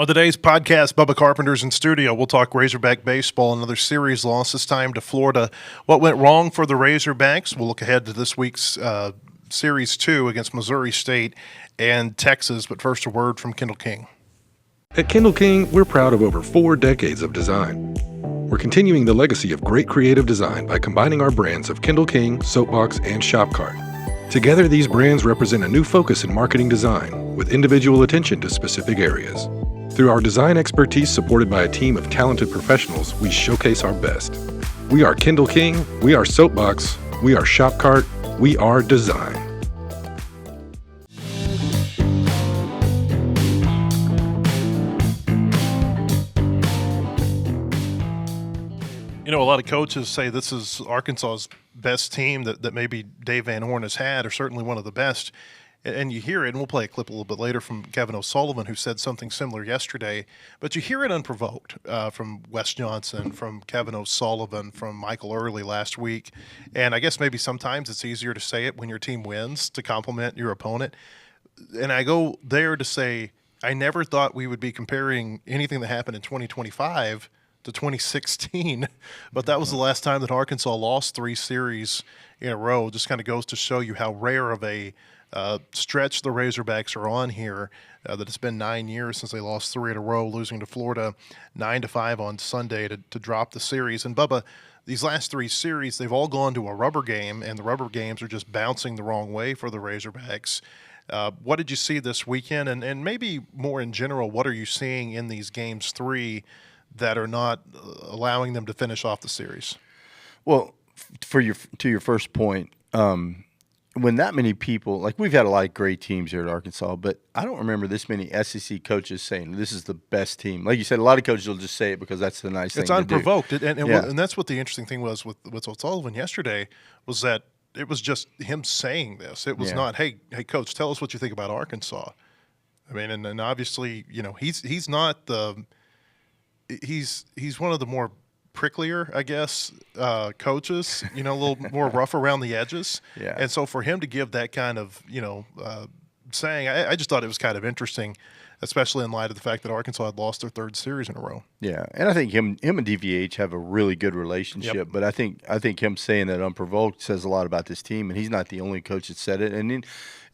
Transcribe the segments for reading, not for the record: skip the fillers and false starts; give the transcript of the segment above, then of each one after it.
On today's podcast, Bubba Carpenter's in studio. We'll talk Razorback baseball, another series loss, this time to Florida. What went wrong for the Razorbacks? We'll look ahead to this week's Series 2 against Missouri State and Texas. But first, a word from Kendall King. At Kendall King, we're proud of over 4 decades of design. We're continuing the legacy of great creative design by combining our brands of Kendall King, Soapbox, and Shopcart. Together, these brands represent a new focus in marketing design with individual attention to specific areas. Through our design expertise supported by a team of talented professionals, we showcase our best. We are Kendall King, we are Soapbox, we are Shopcart, we are design. You know, a lot of coaches say this is Arkansas's best team that maybe Dave Van Horn has had, or certainly one of the best. And you hear it, and we'll play a clip a little bit later from Kevin O'Sullivan, who said something similar yesterday. But you hear it unprovoked from Wes Johnson, from Kevin O'Sullivan, from Michael Early last week. And I guess maybe sometimes it's easier to say it when your team wins to compliment your opponent. And I go there to say I never thought we would be comparing anything that happened in 2025 to 2016, but that was the last time that Arkansas lost 3 series in a row. Just kind of goes to show you how rare of a stretch the Razorbacks are on here, that it's been 9 years since they lost 3 in a row, losing to Florida 9-5 on Sunday to drop the series. And Bubba, these last 3 series, they've all gone to a rubber game, and the rubber games are just bouncing the wrong way for the Razorbacks. What did you see this weekend? And maybe more in general, what are you seeing in these games 3 that are not allowing them to finish off the series? Well, to your first point, when that many people, like we've had a lot of great teams here at Arkansas, but I don't remember this many SEC coaches saying this is the best team. Like you said, a lot of coaches will just say it because that's the nice thing it's to unprovoked. do. And that's what the interesting thing was with O'Sullivan yesterday, was that it was just him saying this. It was not, hey, coach, tell us what you think about Arkansas. I mean, and obviously, you know, he's not the he's one of the more pricklier, I guess, coaches, you know, a little more rough around the edges. Yeah. And so for him to give that kind of, you know, saying, I just thought it was kind of interesting, especially in light of the fact that Arkansas had lost their 3rd series in a row. Yeah, and I think him and DVH have a really good relationship. Yep. But I think him saying that unprovoked says a lot about this team, and he's not the only coach that said it. And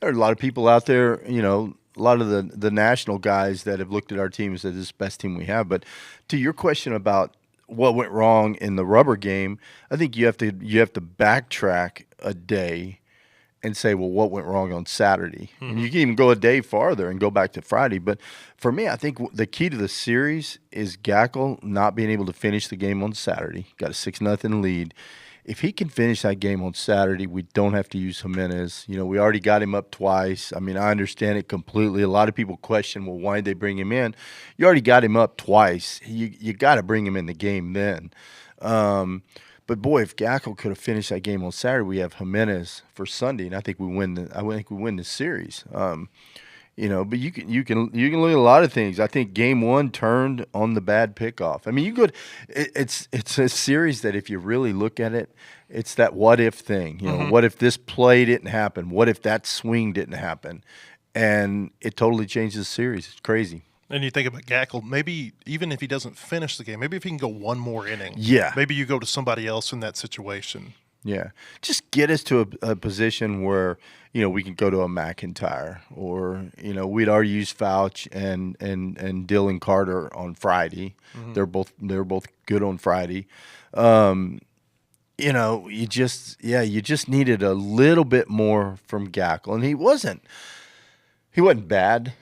there are a lot of people out there, you know, a lot of the national guys that have looked at our team and said this is the best team we have. But to your question about what went wrong in the rubber game, I think you have to backtrack a day and say, well, what went wrong on Saturday? Mm-hmm. And you can even go a day farther and go back to Friday. But for me, I think the key to the series is Gackle not being able to finish the game on Saturday. Got a 6-0 lead. If he can finish that game on Saturday, we don't have to use Jimenez. You know, we already got him up twice. I mean, I understand it completely. A lot of people question, well, why did they bring him in? You already got him up twice. You got to bring him in the game then. But boy, if Gackle could have finished that game on Saturday, we have Jimenez for Sunday, and I think we win the series. You know, but you can look at a lot of things. I think game 1 turned on the bad pickoff. I mean, it's a series that if you really look at it, it's that what if thing. You know, what if this play didn't happen? What if that swing didn't happen? And it totally changes the series. It's crazy. And you think about Gackle, maybe even if he doesn't finish the game, maybe if he can go one more inning, maybe you go to somebody else in that situation. Yeah, just get us to a position where, you know, we can go to a McIntyre, or, you know, we'd already used Fouch and Dylan Carter on Friday. Mm-hmm. They're both good on Friday. You know, you just needed a little bit more from Gackle, and he wasn't bad.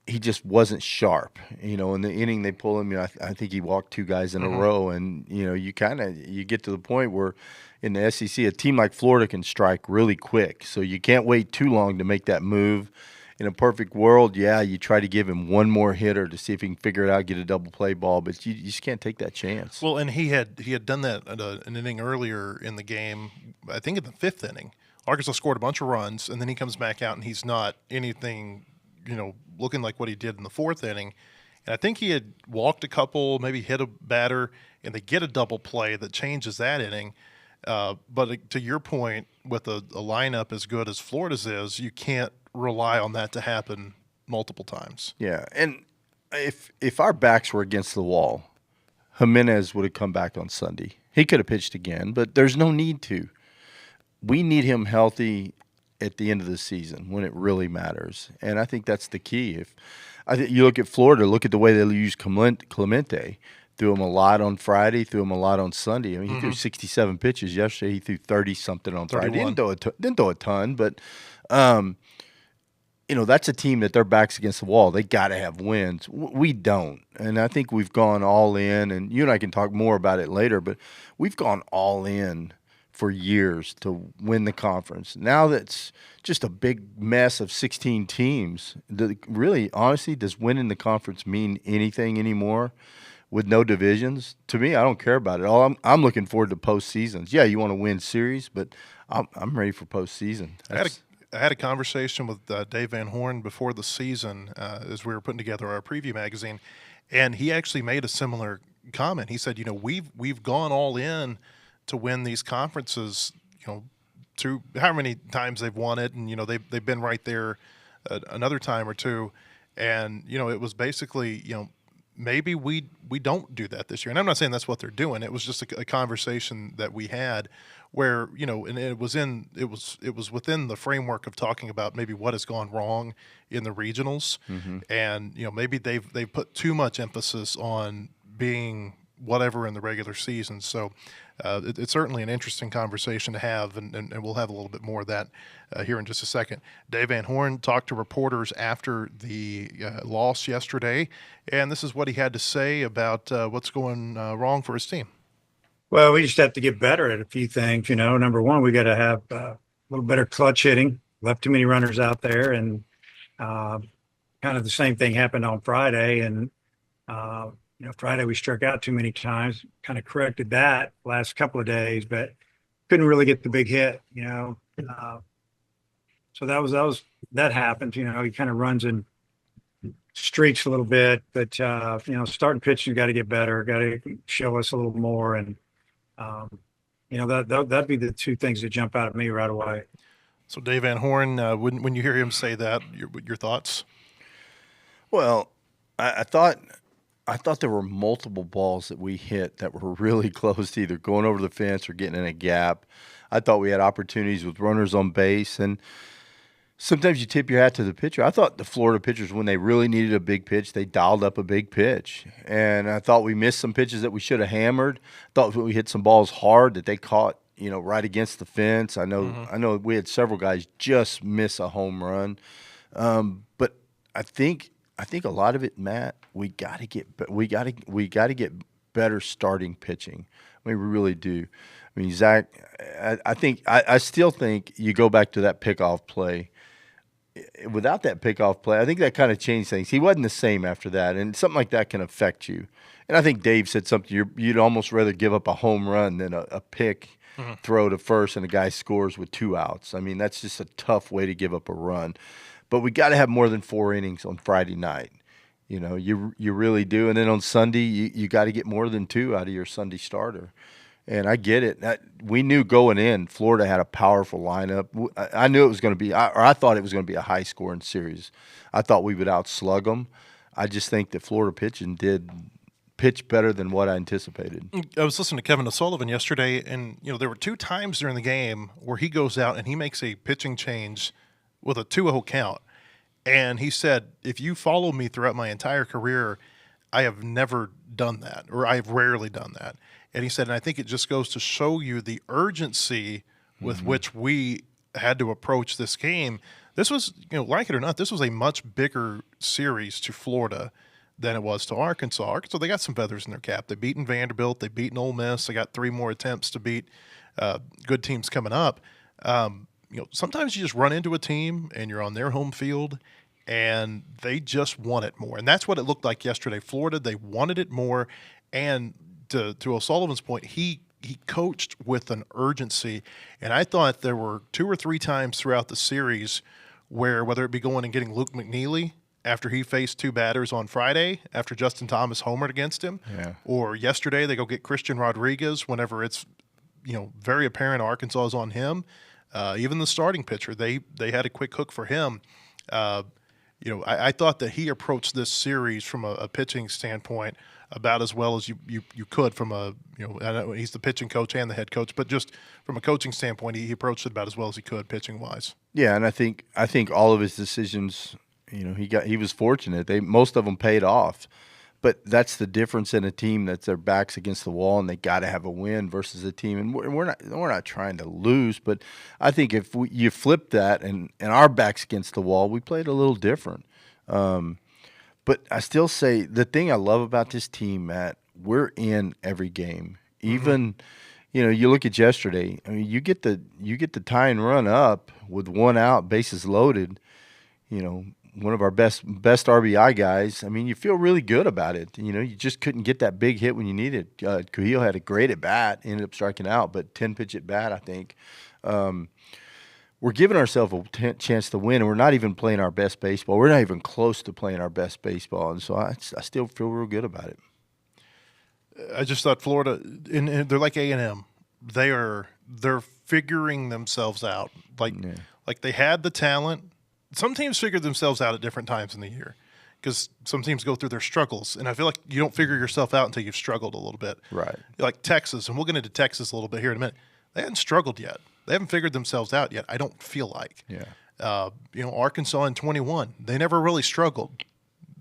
He just wasn't sharp. You know, in the inning they pull him, you know, I think he walked 2 guys in a row, and, you know, you get to the point where in the SEC, a team like Florida can strike really quick. So you can't wait too long to make that move. In a perfect world, you try to give him one more hitter to see if he can figure it out, get a double play ball, but you just can't take that chance. Well, and he had done that at an inning earlier in the game, I think in the 5th inning. Arkansas scored a bunch of runs, and then he comes back out, and he's not anything, you know, looking like what he did in the 4th inning. And I think he had walked a couple, maybe hit a batter, and they get a double play that changes that inning. But to your point, with a lineup as good as Florida's is, you can't rely on that to happen multiple times. Yeah, and if our backs were against the wall, Jimenez would have come back on Sunday. He could have pitched again, but there's no need to. We need him healthy at the end of the season when it really matters, and I think that's the key. If I think you look at Florida, look at the way they use Clemente. Threw him a lot on Friday, threw him a lot on Sunday. I mean, he threw 67 pitches yesterday. He threw 30-something on Friday. 31. Didn't throw a ton, but that's a team that their back's against the wall. They got to have wins. We don't, and I think we've gone all in. And you and I can talk more about it later, but we've gone all in for years to win the conference. Now that's just a big mess of 16 teams. Really, honestly, does winning the conference mean anything anymore? With no divisions, to me, I don't care about it all. I'm looking forward to postseasons. Yeah, you want to win series, but I'm ready for postseason. I had a conversation with Dave Van Horn before the season as we were putting together our preview magazine, and he actually made a similar comment. He said, we've gone all in to win these conferences, through how many times they've won it, and they've been right there another time or two, and it was basically maybe we don't do that this year. And I'm not saying that's what they're doing. It was just a conversation that we had where, and it was within the framework of talking about maybe what has gone wrong in the regionals. And, maybe they've put too much emphasis on being whatever in the regular season. So it's certainly an interesting conversation to have, and we'll have a little bit more of that here in just a second. Dave Van Horn talked to reporters after the loss yesterday, and this is what he had to say about what's going wrong for his team. Well, we just have to get better at a few things. Number one, we got to have a little better clutch hitting. Left too many runners out there, and kind of the same thing happened on Friday. And Friday we struck out too many times. Kind of corrected that last couple of days, but couldn't really get the big hit. So that happened. He kind of runs in streaks a little bit, but starting pitching, got to get better. Got to show us a little more, and that'd be the two things that jump out at me right away. So Dave Van Horn, when you hear him say that, your thoughts? Well, I thought there were multiple balls that we hit that were really close to either going over the fence or getting in a gap. I thought we had opportunities with runners on base, and sometimes you tip your hat to the pitcher. I thought the Florida pitchers, when they really needed a big pitch, they dialed up a big pitch. And I thought we missed some pitches that we should have hammered. I thought we hit some balls hard that they caught, right against the fence. I know we had several guys just miss a home run. But I think a lot of it, Matt, we got to get better starting pitching. I mean, we really do. I mean, Zach, I still think you go back to that pickoff play. Without that pickoff play, I think that kind of changed things. He wasn't the same after that, and something like that can affect you. And I think Dave said something. You'd almost rather give up a home run than a pick throw to first and a guy scores with 2 outs. I mean, that's just a tough way to give up a run. But we got to have more than 4 innings on Friday night. You really do. And then on Sunday, you got to get more than 2 out of your Sunday starter. And I get it. We knew going in, Florida had a powerful lineup. I knew it was going to be, or I thought it was going to be a high-scoring series. I thought we would outslug them. I just think that Florida pitching did pitch better than what I anticipated. I was listening to Kevin O'Sullivan yesterday, and there were 2 times during the game where he goes out and he makes a pitching change with a 2-0 count. And he said, if you follow me throughout my entire career, I have never done that, or I have rarely done that. And he said, and I think it just goes to show you the urgency with which we had to approach this game. This was, like it or not, this was a much bigger series to Florida than it was to Arkansas. Arkansas, they got some feathers in their cap. They've beaten Vanderbilt. They've beaten Ole Miss. They got 3 more attempts to beat good teams coming up. Sometimes you just run into a team and you're on their home field and they just want it more. And that's what it looked like yesterday. Florida, they wanted it more. And to O'Sullivan's point, he coached with an urgency. And I thought there were 2 or 3 times throughout the series where, whether it be going and getting Luke McNeely after he faced 2 batters on Friday after Justin Thomas homered against him, or yesterday they go get Christian Rodriguez whenever it's very apparent Arkansas is on him. Even the starting pitcher, they had a quick hook for him. I thought that he approached this series from a pitching standpoint about as well as you could from I know he's the pitching coach and the head coach, but just from a coaching standpoint, he approached it about as well as he could pitching wise. Yeah, and I think all of his decisions, he was fortunate. Most of them paid off. But that's the difference in a team that's their backs against the wall and they got to have a win versus a team. And we're not trying to lose, but I think if you flip that and our backs against the wall, we played a little different. But I still say the thing I love about this team, Matt, we're in every game. Even you look at yesterday. I mean, you get the tie and run up with one out, bases loaded. One of our best RBI guys. I mean, you feel really good about it. You just couldn't get that big hit when you needed. Cujillo had a great at bat, ended up striking out, but 10-pitch at bat, I think. We're giving ourselves a chance to win, and we're not even playing our best baseball. We're not even close to playing our best baseball, and so I still feel real good about it. I just thought Florida, and they're like A&M. They're figuring themselves out. Like they had the talent. Some teams figure themselves out at different times in the year because some teams go through their struggles. And I feel like you don't figure yourself out until you've struggled a little bit. Right. Like Texas, and we'll get into Texas a little bit here in a minute. They haven't struggled yet. They haven't figured themselves out yet, I don't feel like. Yeah. Arkansas in 21, they never really struggled.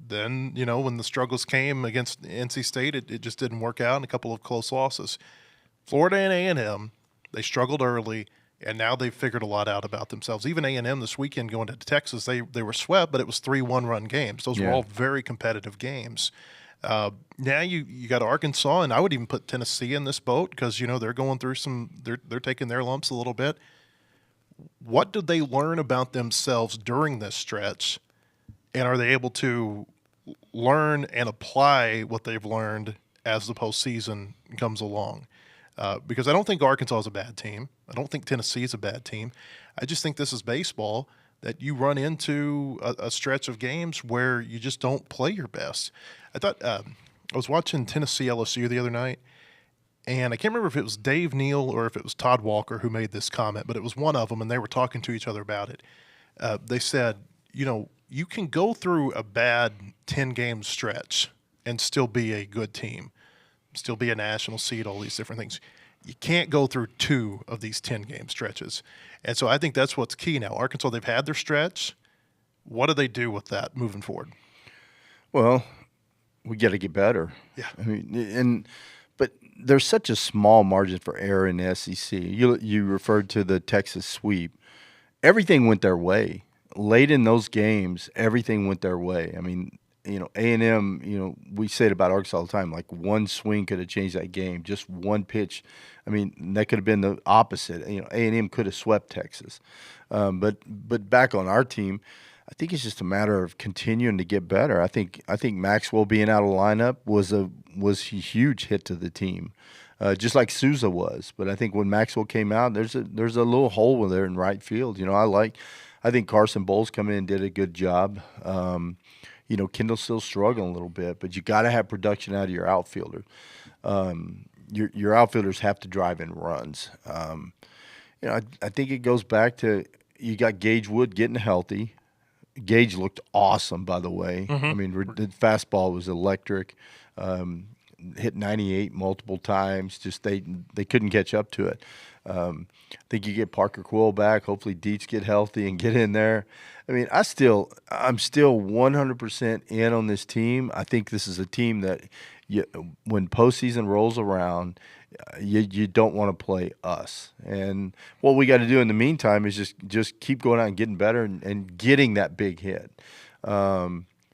Then, when the struggles came against NC State, it just didn't work out and a couple of close losses. Florida and A&M, they struggled early. And now they've figured a lot out about themselves. Even A&M this weekend going to Texas, they were swept, but it was 3 one-run games. Those were all very competitive games. Now you got Arkansas, and I would even put Tennessee in this boat because, they're going through they're taking their lumps a little bit. What did they learn about themselves during this stretch, and are they able to learn and apply what they've learned as the postseason comes along? Because I don't think Arkansas is a bad team. I don't think Tennessee is a bad team. I just think this is baseball, that you run into a stretch of games where you just don't play your best. I thought I was watching Tennessee LSU the other night, and I can't remember if it was Dave Neal or if it was Todd Walker who made this comment, but it was one of them, and they were talking to each other about it. They said, you can go through a bad 10-game stretch and still be a good team. Still be a national seed, all these different things. You can't go through 2 of these 10-game stretches. And so I think that's what's key now. Arkansas, they've had their stretch. What do they do with that moving forward? Well, we got to get better. Yeah. I mean, but there's such a small margin for error in the SEC. You referred to the Texas sweep. Everything went their way. Late in those games, everything went their way. I mean, A&M, we say it about Arkansas all the time, like one swing could have changed that game, just one pitch. I mean, that could have been the opposite. A&M could have swept Texas. But back on our team, I think it's just a matter of continuing to get better. I think Maxwell being out of the lineup was a huge hit to the team, just like Souza was. But I think when Maxwell came out, there's a little hole there in right field. I think Carson Bowles come in and did a good job. Kendall's still struggling a little bit, but you got to have production out of your outfielder. Your outfielders have to drive in runs. I think it goes back to you got Gage Wood getting healthy. Gage looked awesome, by the way. Mm-hmm. I mean, the fastball was electric. Hit 98 multiple times. Just they couldn't catch up to it. I think you get Parker Quill back. Hopefully Dietz get healthy and get in there. I mean, I'm still 100% in on this team. I think this is a team that when postseason rolls around, you don't want to play us. And what we got to do in the meantime is just keep going out and getting better and getting that big hit,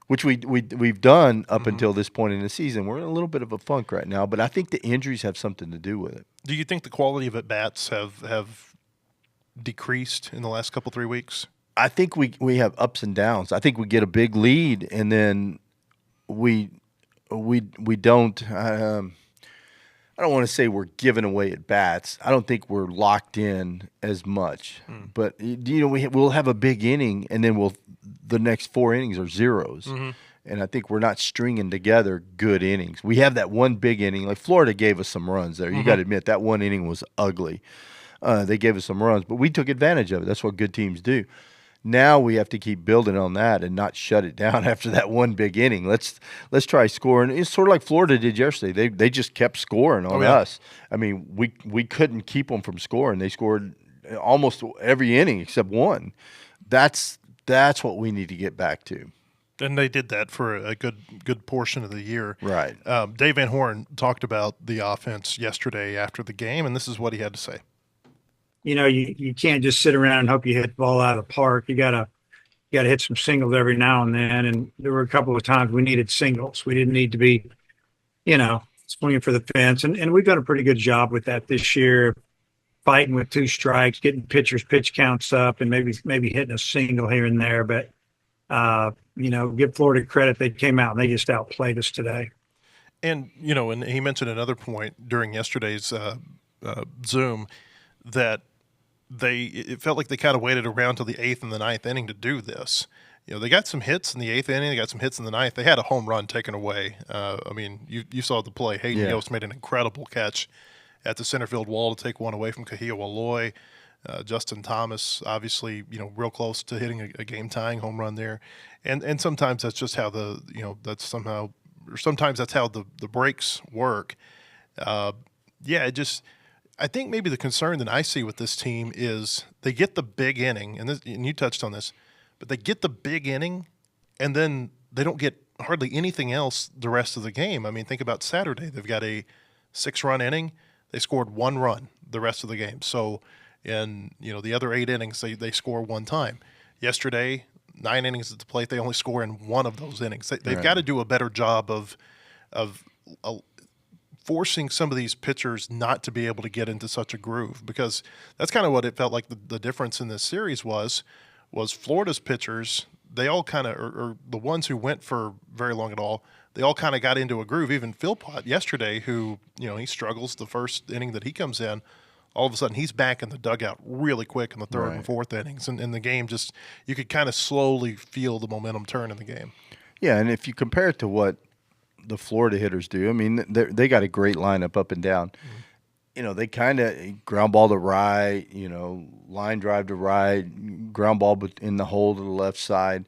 which we've done up until this point in the season. We're in a little bit of a funk right now, but I think the injuries have something to do with it. Do you think the quality of at-bats have decreased in the last couple 3 weeks? I think we have ups and downs. I think we get a big lead and then we don't. I don't want to say we're giving away at bats. I don't think we're locked in as much. But we'll have a big inning and then the next 4 innings are zeros. Mm-hmm. And I think we're not stringing together good innings. We have that one big inning. Like Florida gave us some runs there. You got to admit that one inning was ugly. They gave us some runs, but we took advantage of it. That's what good teams do. Now we have to keep building on that and not shut it down after that one big inning. Let's try scoring. It's sort of like Florida did yesterday. They just kept scoring on us. I mean, we couldn't keep them from scoring. They scored almost every inning except one. That's what we need to get back to. And they did that for a good portion of the year. Right. Dave Van Horn talked about the offense yesterday after the game, and this is what he had to say. You can't just sit around and hope you hit the ball out of the park. You gotta hit some singles every now and then. And there were a couple of times we needed singles. We didn't need to be, swinging for the fence. And we've done a pretty good job with that this year, fighting with 2 strikes, getting pitchers' pitch counts up, and maybe hitting a single here and there. But give Florida credit. They came out and they just outplayed us today. And, and he mentioned another point during yesterday's Zoom that it felt like they kind of waited around till the 8th and the 9th inning to do this. They got some hits in the 8th inning. They got some hits in the 9th. They had a home run taken away. You saw the play. Hayden Yost made an incredible catch at the center field wall to take one away from Kahia Waloy. Justin Thomas, obviously, real close to hitting a game-tying home run there. And sometimes that's just how sometimes that's how the breaks work. I think maybe the concern that I see with this team is they get the big inning, and you touched on this, but they get the big inning, and then they don't get hardly anything else the rest of the game. I mean, think about Saturday. They've got a 6-run inning. They scored 1 run the rest of the game. So in the other 8 innings, they score 1 time. Yesterday, 9 innings at the plate, they only score in 1 of those innings. They've got to do a better job of forcing some of these pitchers not to be able to get into such a groove, because that's kind of what it felt like the difference in this series was Florida's pitchers, they all kind of, or the ones who went for very long at all, they all kind of got into a groove. Even Philpott yesterday, who, he struggles the first inning that he comes in, all of a sudden he's back in the dugout really quick in the 3rd and 4th innings. And the game just, you could kind of slowly feel the momentum turn in the game. Yeah, and if you compare it to what the Florida hitters do, I mean, they got a great lineup up and down. Mm-hmm. They kind of ground ball to right, line drive to right, ground ball in the hole to the left side.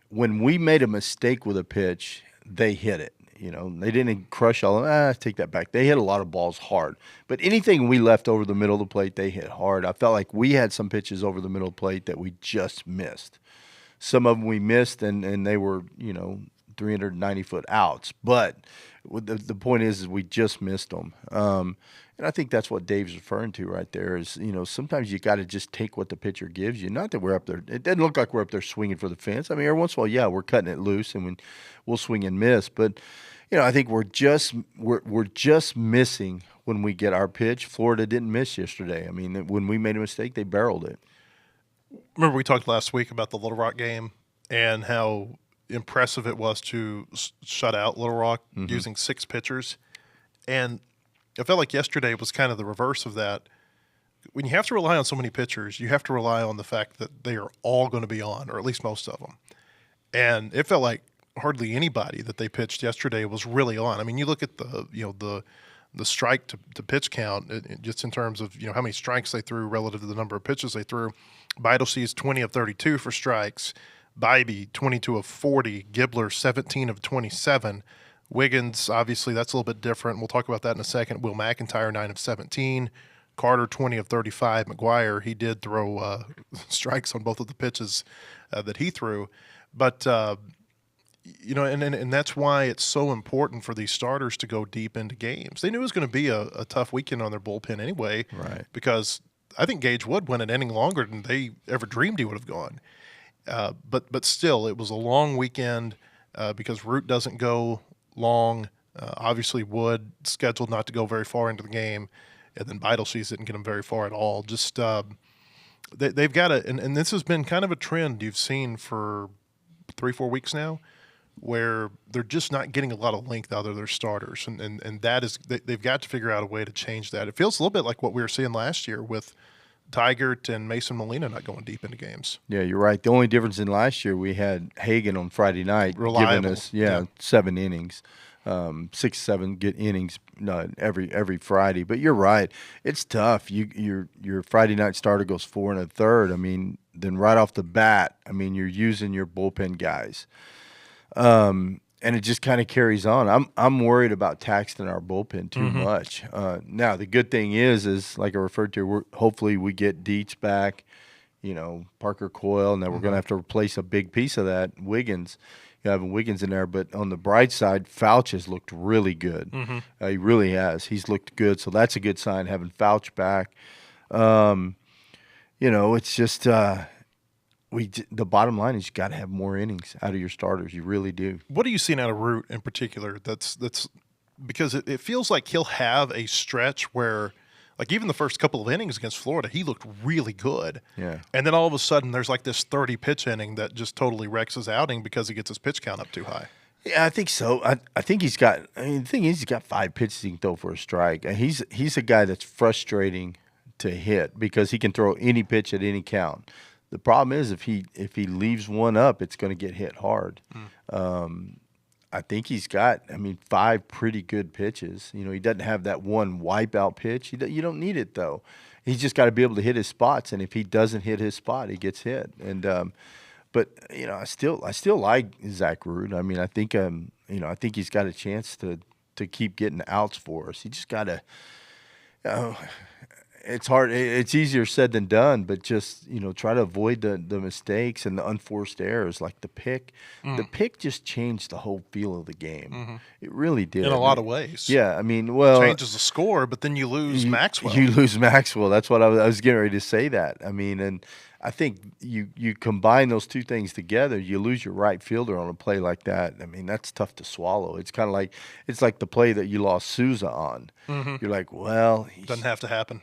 When we made a mistake with a pitch, they hit it. They didn't crush take that back. They hit a lot of balls hard. But anything we left over the middle of the plate, they hit hard. I felt like we had some pitches over the middle of the plate that we just missed. Some of them we missed, and they were, 390-foot outs. But the point is we just missed them. And I think that's what Dave's referring to right there is, sometimes you got to just take what the pitcher gives you. Not that we're up there. It doesn't look like we're up there swinging for the fence. I mean, every once in a while, yeah, we're cutting it loose and we'll swing and miss. But, I think we're just missing when we get our pitch. Florida didn't miss yesterday. I mean, when we made a mistake, they barreled it. Remember we talked last week about the Little Rock game and how impressive it was to shut out Little Rock using 6 pitchers. And I felt like yesterday was kind of the reverse of that. When you have to rely on so many pitchers, you have to rely on the fact that they are all going to be on, or at least most of them. And it felt like hardly anybody that they pitched yesterday was really on. I mean, you look at the strike to pitch count, just in terms of how many strikes they threw relative to the number of pitches they threw. Beidel is 20 of 32 for strikes. Bybee 22 of 40. Gibbler 17 of 27. Wiggins, obviously, that's a little bit different. We'll talk about that in a second. Will McIntyre, 9 of 17. Carter, 20 of 35. McGuire, he did throw strikes on both of the pitches that he threw. But, and that's why it's so important for these starters to go deep into games. They knew it was going to be a tough weekend on their bullpen anyway. Right. Because I think Gage Wood went an inning longer than they ever dreamed he would have gone. But still, it was a long weekend because Root doesn't go long. Obviously, Wood scheduled not to go very far into the game, and then Beidel didn't get him very far at all. Just they've got to, and this has been kind of a trend you've seen for 3-4 weeks now, where they're just not getting a lot of length out of their starters, and that is they've got to figure out a way to change that. It feels a little bit like what we were seeing last year with Tigert and Mason Molina not going deep into games. Yeah, you're right. The only difference in last year, we had Hagan on Friday night Reliable. giving us 7 innings, 6, 7 good innings every Friday. But you're right. It's tough. Your Friday night starter goes 4 1/3. I mean, then right off the bat, I mean, you're using your bullpen guys. And it just kind of carries on. I'm worried about taxing our bullpen too much. Now the good thing is like I referred to, hopefully we get Dietz back, Parker Coyle, and then we're going to have to replace a big piece of that, Wiggins. Having Wiggins in there, but on the bright side, Fouch has looked really good. He really has. He's looked good, so that's a good sign having Fouch back. It's just. The bottom line is you got to have more innings out of your starters. You really do. What are you seeing out of Root in particular? That's because it feels like he'll have a stretch where, like even the first couple of innings against Florida, he looked really good. Yeah. And then all of a sudden, there's like this 30 pitch inning that just totally wrecks his outing because he gets his pitch count up too high. Yeah, I think so. I think he's got. I mean, the thing is, he's got 5 pitches he can throw for a strike. And he's a guy that's frustrating to hit because he can throw any pitch at any count. The problem is if he leaves one up, it's going to get hit hard. I think he's got, 5 pretty good pitches. He doesn't have that one wipeout pitch. You don't need it though. He's just got to be able to hit his spots, and if he doesn't hit his spot, he gets hit. And but I still like Zach Root. I mean, I think I think he's got a chance to keep getting outs for us. He just got to. It's hard. It's easier said than done, but just try to avoid the mistakes and the unforced errors, like the pick. The pick just changed the whole feel of the game. It really did In a lot of ways. Yeah, changes the score, but then you lose Maxwell. You lose Maxwell. That's what I was getting ready to say. That and I think you combine those two things together, you lose your right fielder on a play like that. That's tough to swallow. It's kind of like the play that you lost Souza on. You're like, well, doesn't have to happen.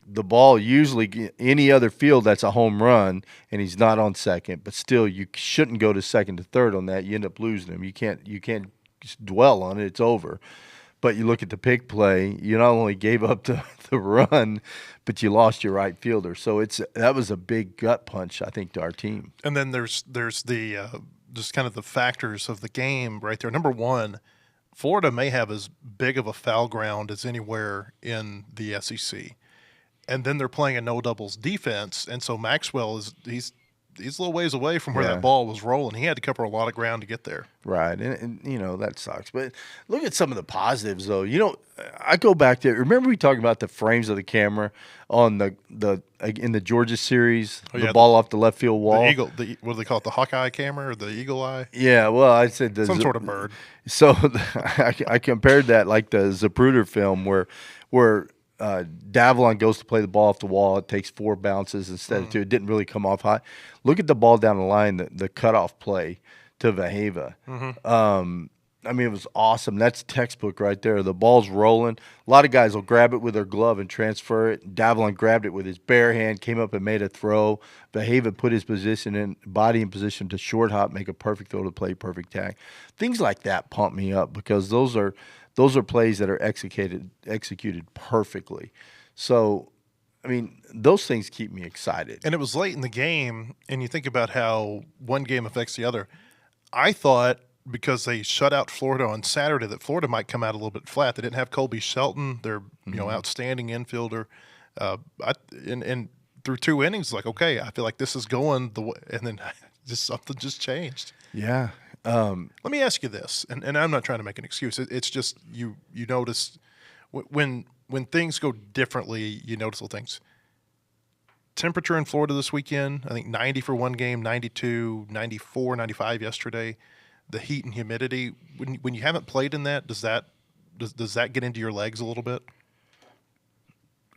The ball usually any other field that's a home run and he's not on second, but still you shouldn't go to second to third on that. You end up losing him. You can't dwell on it. It's over. But you look at the pick play, you not only gave up the run, but you lost your right fielder. So that was a big gut punch, I think, to our team. And then there's the just kind of the factors of the game right there. Number one, Florida may have as big of a foul ground as anywhere in the SEC. And then they're playing a no doubles defense, and so Maxwell he's a little ways away from where that ball was rolling. He had to cover a lot of ground to get there. Right, and that sucks. But look at some of the positives, though. I go back to remember we talked about the frames of the camera on the in the Georgia series, the ball off the left field wall. The eagle, what do they call it? The Hawkeye camera or the eagle eye? Yeah, well, I said some sort of bird. So I compared that like the Zapruder film where Davalon goes to play the ball off the wall. It takes 4 bounces instead of 2. It didn't really come off high. Look at the ball down the line, the cutoff play to Vaheva. It was awesome. That's textbook right there. The ball's rolling. A lot of guys will grab it with their glove and transfer it. Davalon grabbed it with his bare hand, came up and made a throw. Vaheva put his body in position to short hop, make a perfect throw to play, perfect tag. Things like that pump me up because those are plays that are executed perfectly. So, those things keep me excited. And it was late in the game, and you think about how one game affects the other. I thought because they shut out Florida on Saturday that Florida might come out a little bit flat. They didn't have Colby Shelton, their outstanding infielder. And through 2 innings, like, okay, I feel like this is going the way, and then something just changed. Yeah. Let me ask you this, and I'm not trying to make an excuse. It's just you notice when things go differently, you notice little things. Temperature in Florida this weekend, I think 90 for one game, 92, 94, 95 yesterday. The heat and humidity, when you haven't played in that, does that get into your legs a little bit?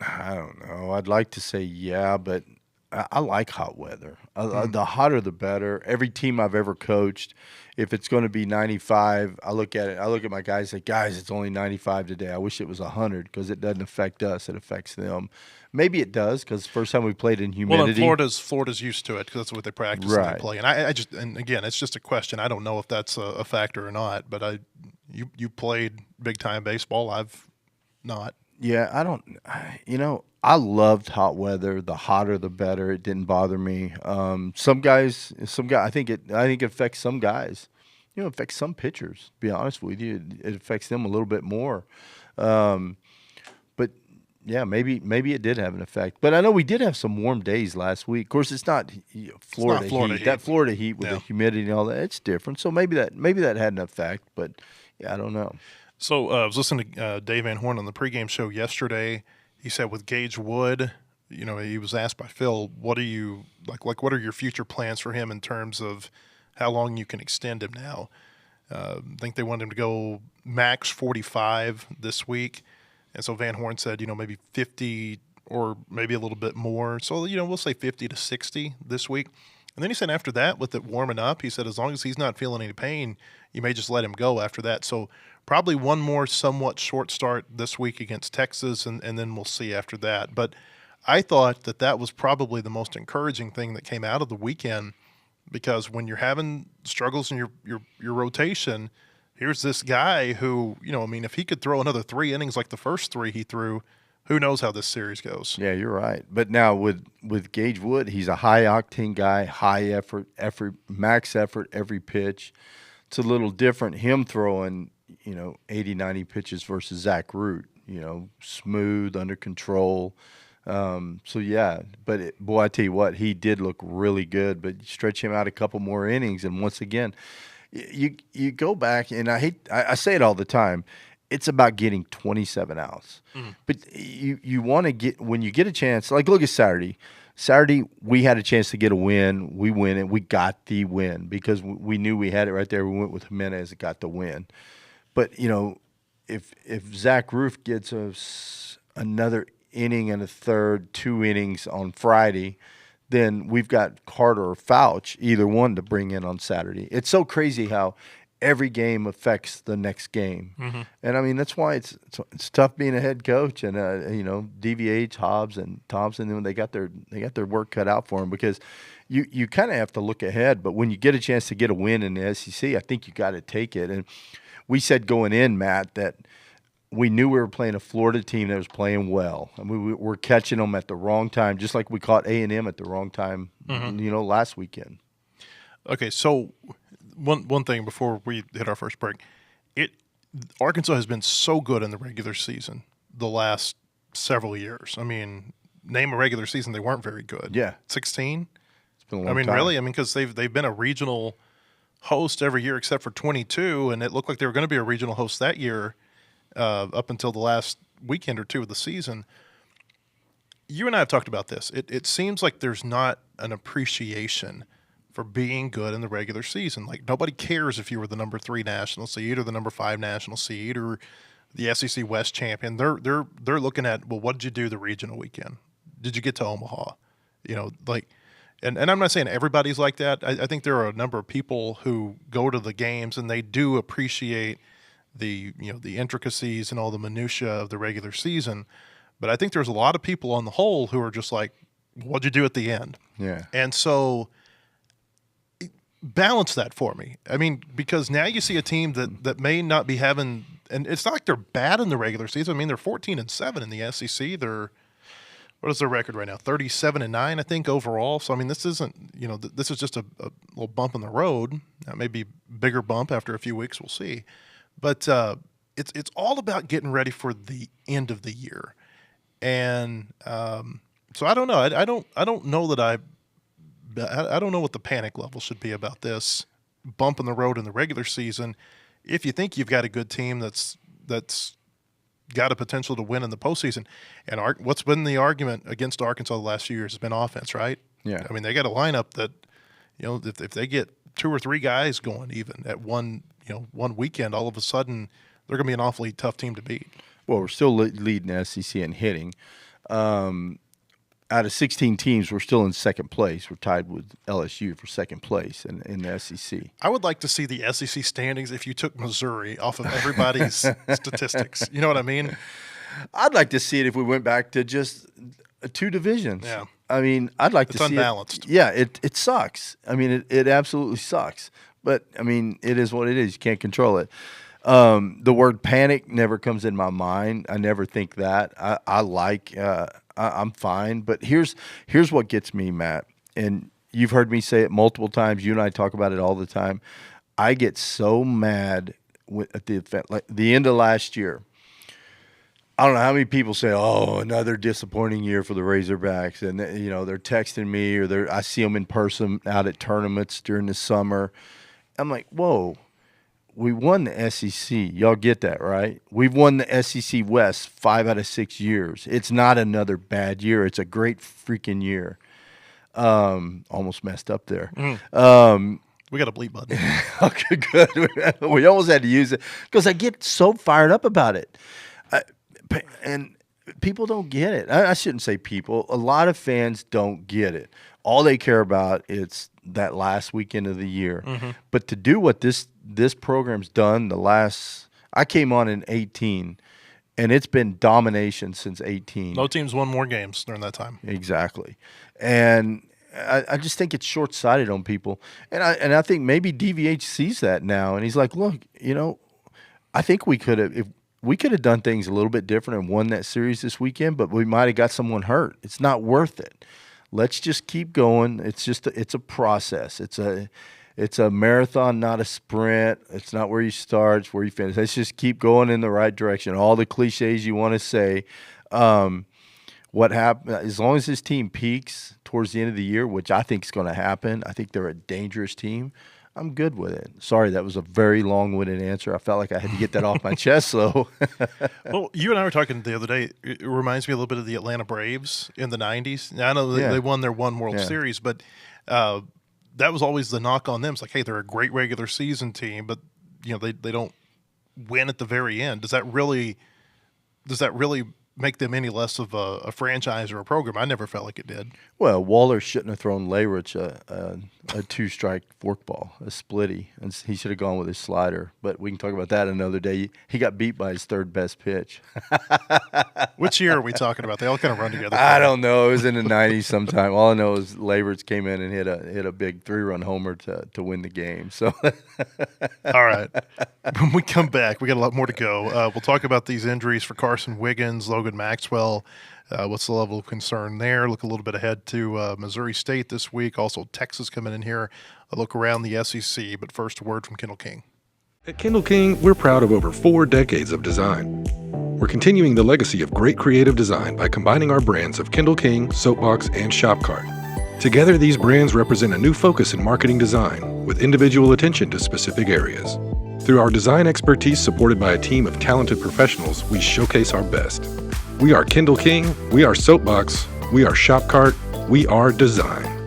I don't know. I'd like to say yeah, but I like hot weather. The hotter, the better. Every team I've ever coached, if it's going to be 95, I look at it. I look at my guys and say, guys, it's only 95 today. I wish it was 100 because it doesn't affect us. It affects them. Maybe it does because the first time we played in humidity. Well, Florida's used to it because that's what they practice and they play. And and again, it's just a question. I don't know if that's a factor or not. But you played big time baseball. I've not. Yeah, I don't. I loved hot weather. The hotter, the better. It didn't bother me. I think it affects some guys. It affects some pitchers. To be honest with you, it affects them a little bit more. Um, but yeah, maybe it did have an effect. But I know we did have some warm days last week. Of course, it's not Florida, Florida heat. heat. That Florida heat with Yeah. the humidity and all that. It's different. So maybe that had an effect. But yeah, I don't know. So I was listening to Dave Van Horn on the pregame show yesterday. He said with Gage Wood, he was asked by Phil, what are you like what are your future plans for him in terms of how long you can extend him now? I think they wanted him to go max 45 this week. And so Van Horn said, maybe 50 or maybe a little bit more. So, we'll say 50 to 60 this week. And then he said after that, with it warming up, he said as long as he's not feeling any pain, you may just let him go after that. So probably one more somewhat short start this week against Texas, and then we'll see after that. But I thought that was probably the most encouraging thing that came out of the weekend, because when you're having struggles in your rotation, here's this guy who, if he could throw another 3 innings like the first 3 he threw, who knows how this series goes. Yeah, you're right. But now with Gage Wood, he's a high octane guy, high effort, max effort every pitch. It's a little different him throwing, 80, 90 pitches versus Zach Root, smooth, under control. So yeah, but boy, I tell you what, he did look really good. But you stretch him out a couple more innings, and once again, you go back, and I say it all the time. It's about getting 27 outs. But you want to get, when you get a chance, like look at Saturday. Saturday, we had a chance to get a win. We win it. We got the win because we knew we had it right there. We went with Jimenez and got the win. But, if Zach Roof gets us another inning and a third, 2 innings on Friday, then we've got Carter or Fouch, either one, to bring in on Saturday. It's so crazy how every game affects the next game. And I mean, that's why it's tough being a head coach, and DVH, Hobbs, and Thompson, they got their work cut out for them, because you kind of have to look ahead. But when you get a chance to get a win in the SEC, I think you got to take it. And we said going in, Matt, that we knew we were playing a Florida team that was playing well. I mean, we were catching them at the wrong time, just like we caught A&M at the wrong time, last weekend. Okay, so one thing before we hit our first break, Arkansas has been so good in the regular season the last several years. I mean, name a regular season they weren't very good. Yeah, 16. It's been a long time. Really, because they've been a regional host every year except for 22, and it looked like they were going to be a regional host that year up until the last weekend or two of the season. You and I have talked about this. It seems like there's not an appreciation for being good in the regular season. Like, nobody cares if you were the number 3 national seed or the number 5 national seed or the SEC West champion. They're looking at, well, what did you do the regional weekend? Did you get to Omaha? And I'm not saying everybody's like that. I think there are a number of people who go to the games and they do appreciate the intricacies and all the minutia of the regular season. But I think there's a lot of people on the whole who are just like, what'd you do at the end? Yeah. And so balance that for me. I mean, because now you see a team that may not be having, and it's not like they're bad in the regular season. I mean, they're 14-7 in the SEC. What is their record right now? 37-9, I think, overall. So I mean, this isn't, this is just a little bump in the road. That may be a bigger bump after a few weeks. We'll see. But it's all about getting ready for the end of the year. And so I don't know. I don't know that I don't know what the panic level should be about this bump in the road in the regular season. If you think you've got a good team that's got a potential to win in the postseason, and what's been the argument against Arkansas the last few years has been offense, right? Yeah. I mean, they got a lineup that, if they get 2 or 3 guys going even at one weekend, all of a sudden they're going to be an awfully tough team to beat. Well, we're still leading the SEC in hitting. Out of 16 teams, we're still in second place. We're tied with LSU for second place in the SEC. I would like to see the SEC standings if you took Missouri off of everybody's statistics. You know what I mean? I'd like to see it if we went back to just 2 divisions. Yeah. I mean, I'd like to see unbalanced. Yeah, it sucks. I mean, it absolutely sucks. But, I mean, it is what it is. You can't control it. The word panic never comes in my mind. I never think that. I'm fine. But here's what gets me, Matt, and you've heard me say it multiple times. You and I talk about it all the time. I get so mad at the end of last year. I don't know how many people say, "Oh, another disappointing year for the Razorbacks," and they're texting me or I see them in person out at tournaments during the summer. I'm like, "Whoa, we won the SEC. Y'all get that, right? We've won the SEC West 5 out of 6 years. It's not another bad year. It's a great freaking year." Almost messed up there. We got a bleep button. Okay, good. We almost had to use it because I get so fired up about it. And people don't get it. I shouldn't say people. A lot of fans don't get it. All they care about is that last weekend of the year. Mm-hmm. But to do what this program's done I came on in 18, and it's been domination since 18. No teams won more games during that time. Exactly. And I just think it's short-sighted on people. And I think maybe DVH sees that now, and he's like, look, I think we could have done things a little bit different and won that series this weekend, but we might have got someone hurt. It's not worth it. Let's just keep going. It's a process. It's a marathon, not a sprint. It's not where you start, it's where you finish. Let's just keep going in the right direction. All the cliches you want to say. What happened? As long as this team peaks towards the end of the year, which I think is going to happen, I think they're a dangerous team. I'm good with it. Sorry, that was a very long-winded answer. I felt like I had to get that off my chest, though. Well, you and I were talking the other day. It reminds me a little bit of the Atlanta Braves in the 90s. Now, I know they won their one World Series, but that was always the knock on them. It's like, hey, they're a great regular season team, but they don't win at the very end. Does that really make them any less of a franchise or a program? I never felt like it did. Well, Waller shouldn't have thrown Layrich a two-strike forkball, a splitty, and he should have gone with his slider. But we can talk about that another day. He got beat by his third best pitch. Which year are we talking about? They all kind of run together. I don't know. It was in the 90s sometime. All I know is Layrich came in and hit a big 3-run homer to win the game. So, all right. When we come back, we got a lot more to go. We'll talk about these injuries for Carson Wiggins, Logan Maxwell. What's the level of concern there? Look a little bit ahead to Missouri State this week. Also, Texas coming in here. A look around the SEC. But first, a word from Kendall King. At Kendall King, we're proud of over 4 decades of design. We're continuing the legacy of great creative design by combining our brands of Kendall King, Soapbox, and Shopcart. Together, these brands represent a new focus in marketing design with individual attention to specific areas. Through our design expertise supported by a team of talented professionals, we showcase our best. We are Kendall King, we are Soapbox, we are Shopcart, we are design.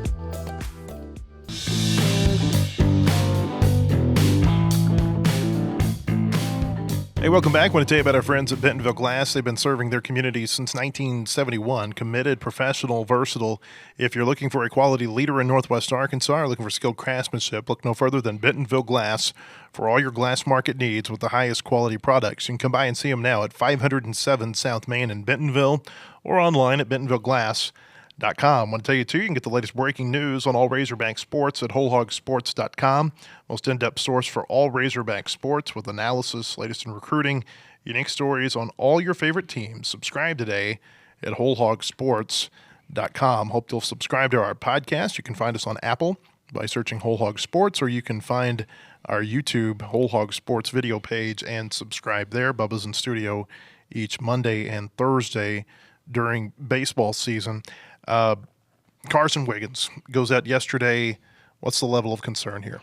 Hey, welcome back. I want to tell you about our friends at Bentonville Glass. They've been serving their communities since 1971. Committed, professional, versatile. If you're looking for a quality leader in Northwest Arkansas or looking for skilled craftsmanship, look no further than Bentonville Glass for all your glass market needs with the highest quality products. You can come by and see them now at 507 South Main in Bentonville or online at bentonvilleglass.com. I want to tell you, too, you can get the latest breaking news on all Razorback sports at wholehogsports.com. Most in-depth source for all Razorback sports with analysis, latest in recruiting, unique stories on all your favorite teams. Subscribe today at wholehogsports.com. Hope you'll subscribe to our podcast. You can find us on Apple by searching Whole Hog Sports, or you can find our YouTube Whole Hog Sports video page and subscribe there. Bubba's in studio each Monday and Thursday during baseball season. Carson Wiggins goes out yesterday. What's the level of concern here?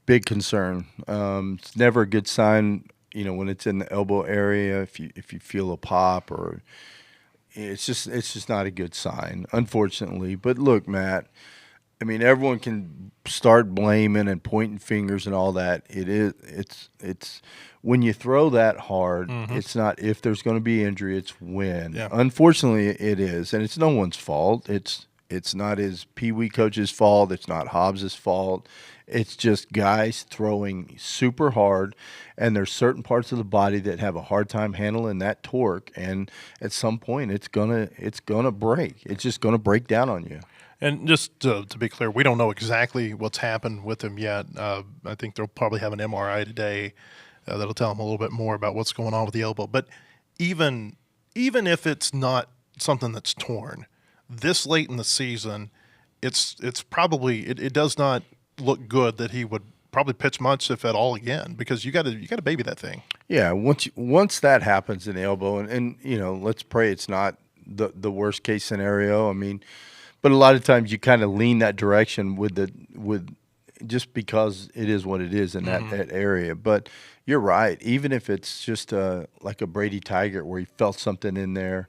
Big concern. It's never a good sign, when it's in the elbow area. If you feel a pop, or it's just not a good sign, unfortunately. But look, Matt, I mean, everyone can start blaming and pointing fingers and all that. It's when you throw that hard, It's not if there's going to be injury, it's when. Yeah. Unfortunately, it is, and it's no one's fault. It's not his Pee-wee coach's fault. It's not Hobbs's fault. It's just guys throwing super hard, and there's certain parts of the body that have a hard time handling that torque, and at some point it's gonna break. It's just gonna break down on you. And just to be clear, we don't know exactly what's happened with him yet. I think they'll probably have an MRI today that'll tell him a little bit more about what's going on with the elbow. But even if it's not something that's torn, this late in the season, it's probably it does not look good that he would probably pitch much, if at all, again, because you got to baby that thing. Yeah, once that happens in the elbow, and let's pray it's not the worst case scenario. I mean, but a lot of times you kind of lean that direction with just because it is what it is in that area. But you're right. Even if it's just like a Brady Tiger where he felt something in there,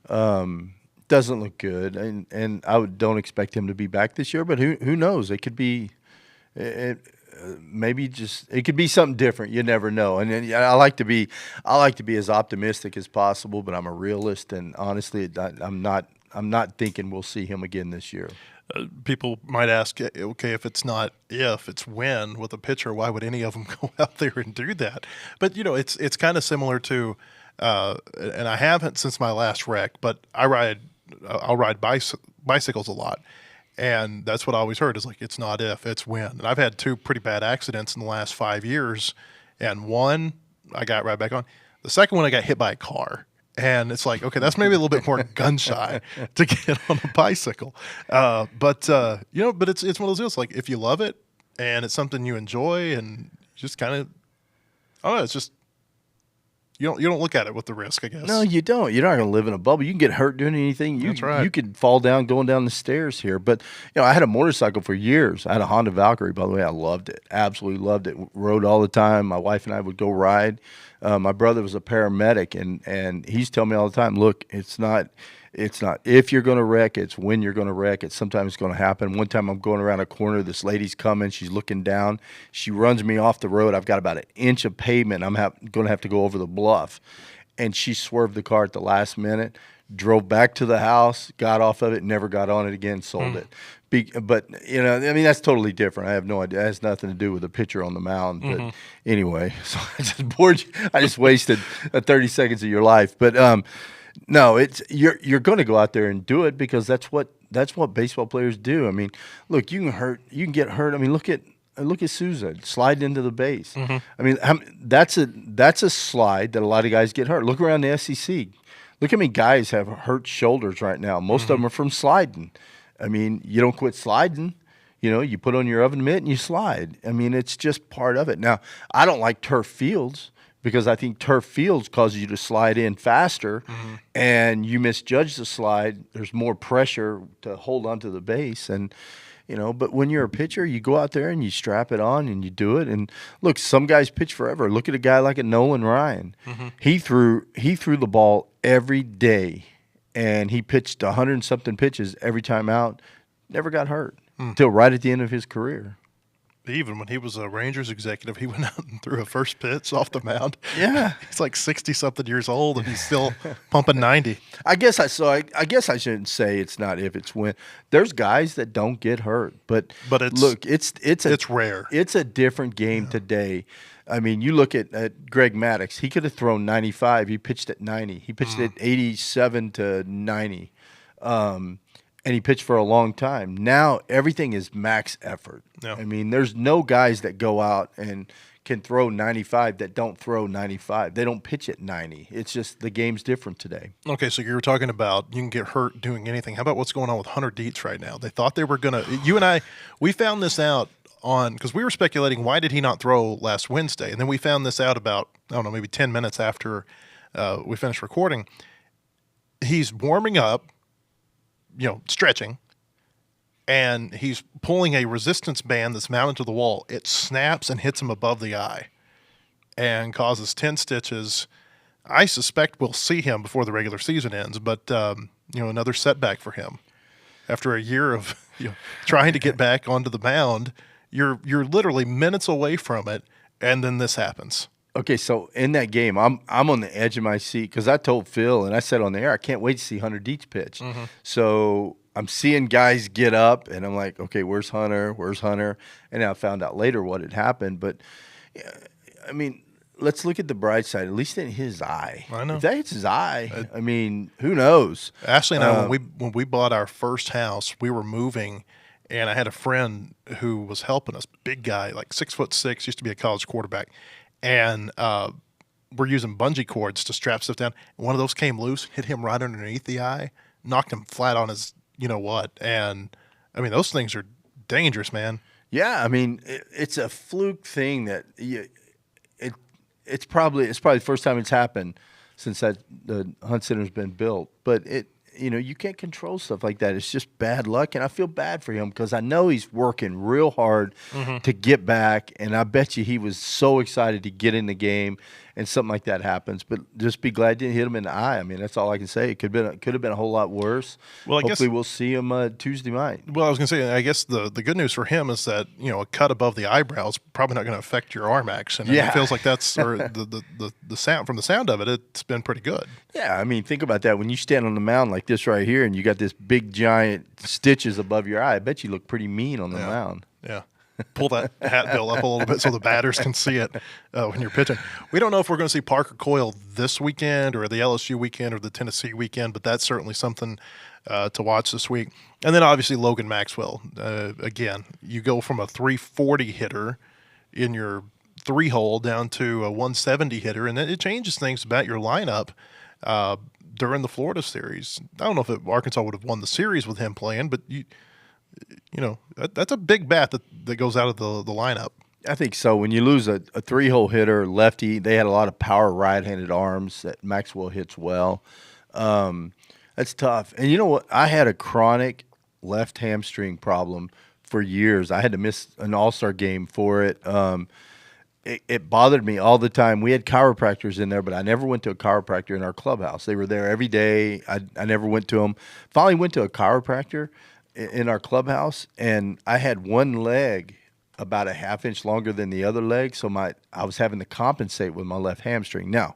doesn't look good, and don't expect him to be back this year. But who knows? It could be. Maybe it could be something different. You never know. And then I like to be as optimistic as possible, but I'm a realist, and honestly, I'm not thinking we'll see him again this year. People might ask, okay, if it's not if, it's when with a pitcher, why would any of them go out there and do that? But it's kind of similar to, and I haven't since my last wreck, but I'll ride bicycles a lot. And that's what I always heard is like, it's not if, it's when. And I've had 2 pretty bad accidents in the last 5 years. And one, I got right back on. The second one, I got hit by a car. And it's like, okay, that's maybe a little bit more gun shy to get on a bicycle. But it's one of those deals. Like, if you love it and it's something you enjoy and just kind of, I don't know, it's just, you don't look at it with the risk, I guess. No, you don't. You're not going to live in a bubble. You can get hurt doing anything. That's right. You could fall down going down the stairs here. But, I had a motorcycle for years. I had a Honda Valkyrie, by the way. I loved it. Absolutely loved it. Rode all the time. My wife and I would go ride. My brother was a paramedic, and he's telling me all the time, look, it's not if you're going to wreck, it's when you're going to wreck. It's sometimes going to happen. One time I'm going around a corner. This lady's coming. She's looking down. She runs me off the road. I've got about an inch of pavement. I'm going to have to go over the bluff. And she swerved the car at the last minute, drove back to the house, got off of it, never got on it again, sold it. But, that's totally different. I have no idea. It has nothing to do with the pitcher on the mound. But anyway, so I just bored you. I just wasted 30 seconds of your life. But, no, you're going to go out there and do it because that's what baseball players do. I mean, look, you can get hurt. I mean, look at Souza sliding into the base. I mean, that's a slide that a lot of guys get hurt. Look around the SEC. Look how many guys have hurt shoulders right now. Most of them are from sliding. I mean, you don't quit sliding. You put on your oven mitt and you slide. I mean, it's just part of it. Now, I don't like turf fields, because I think turf fields cause you to slide in faster, and you misjudge the slide. There's more pressure to hold onto the base, and But when you're a pitcher, you go out there and you strap it on and you do it. And look, some guys pitch forever. Look at a guy like a Nolan Ryan. He threw the ball every day, and he pitched 100-something pitches every time out. Never got hurt until right at the end of his career. Even when he was a Rangers executive, he went out and threw a first pitch off the mound. Yeah. He's like 60-something years old, and he's still pumping 90. I guess I shouldn't say it's not if, it's when. There's guys that don't get hurt. But it's, look, it's rare. It's a different game today. I mean, you look at Greg Maddux. He could have thrown 95. He pitched at 90. He pitched at 87 to 90. And he pitched for a long time. Now everything is max effort. Yeah. I mean, there's no guys that go out and can throw 95 that don't throw 95. They don't pitch at 90. It's just the game's different today. Okay, so you were talking about you can get hurt doing anything. How about what's going on with Hunter Dietz right now? They thought they were going to – you and I, we found this out on – because we were speculating why did he not throw last Wednesday? And then we found this out about, I don't know, maybe 10 minutes after we finished recording. He's warming up, stretching, and he's pulling a resistance band that's mounted to the wall. It snaps and hits him above the eye and causes 10 stitches. I suspect we'll see him before the regular season ends, but, another setback for him. After a year of trying to get back onto the mound, you're literally minutes away from it, and then this happens. Okay, so in that game, I'm on the edge of my seat because I told Phil, and I said on the air, I can't wait to see Hunter Dietz pitch. So I'm seeing guys get up, and I'm like, okay, where's Hunter? Where's Hunter? And I found out later what had happened. But, I mean, let's look at the bright side. At least in his eye. I know. If that hits his eye, I mean, who knows? Ashley and I, when we bought our first house, we were moving, and I had a friend who was helping us, big guy, like 6'6", used to be a college quarterback. and we're using bungee cords to strap stuff down. One of those came loose, hit him right underneath the eye, knocked him flat on his you know what. And I mean, those things are dangerous, man. Yeah, I mean, it's a fluke thing that it's probably the first time it's happened since the Hunt Center's been built. But you can't control stuff like that. It's just bad luck, and I feel bad for him because I know he's working real hard to get back, and I bet you he was so excited to get in the game, and something like that happens. But just be glad it didn't hit him in the eye. I mean, that's all I can say. It could have been a whole lot worse. Well, Hopefully we'll see him Tuesday night. Well, I was going to say, I guess the good news for him is that a cut above the eyebrow is probably not going to affect your arm action. And it feels like that's or the sound from the sound of it. It's been pretty good. Yeah, I mean, think about that. When you stand on the mound like this right here, and you got this big giant stitches above your eye, I bet you look pretty mean on the mound. Yeah. Pull that hat bill up a little bit so the batters can see it when you're pitching. We don't know if we're going to see Parker Coyle this weekend or the LSU weekend or the Tennessee weekend, but that's certainly something to watch this week. And then obviously Logan Maxwell. Again, you go from a 340 hitter in your 3-hole down to a 170 hitter, and it changes things about your lineup during the Florida series. I don't know if Arkansas would have won the series with him playing, but that's a big bat that goes out of the lineup. I think so. When you lose a 3-hole hitter, lefty, they had a lot of power right-handed arms that Maxwell hits well. That's tough. And you know what? I had a chronic left hamstring problem for years. I had to miss an all-star game for it. It bothered me all the time. We had chiropractors in there, but I never went to a chiropractor in our clubhouse. They were there every day. I never went to them. Finally went to a chiropractor in our clubhouse, and I had one leg about a half-inch longer than the other leg, so I was having to compensate with my left hamstring. Now,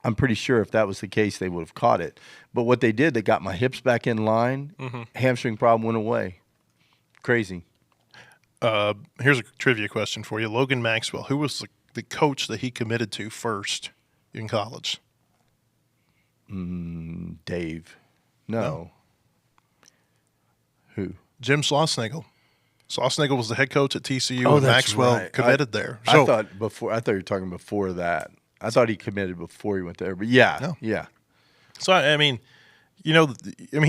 I'm pretty sure if that was the case, they would have caught it. But what they did, they got my hips back in line. Hamstring problem went away. Crazy. Here's a trivia question for you. Logan Maxwell, who was the coach that he committed to first in college? Dave. No. Who? Jim Schlossnagle. Schlossnagle was the head coach at TCU, and that's Maxwell right. committed there. So, I thought you were talking before that. I thought he committed before he went there. But yeah. So I mean, he's going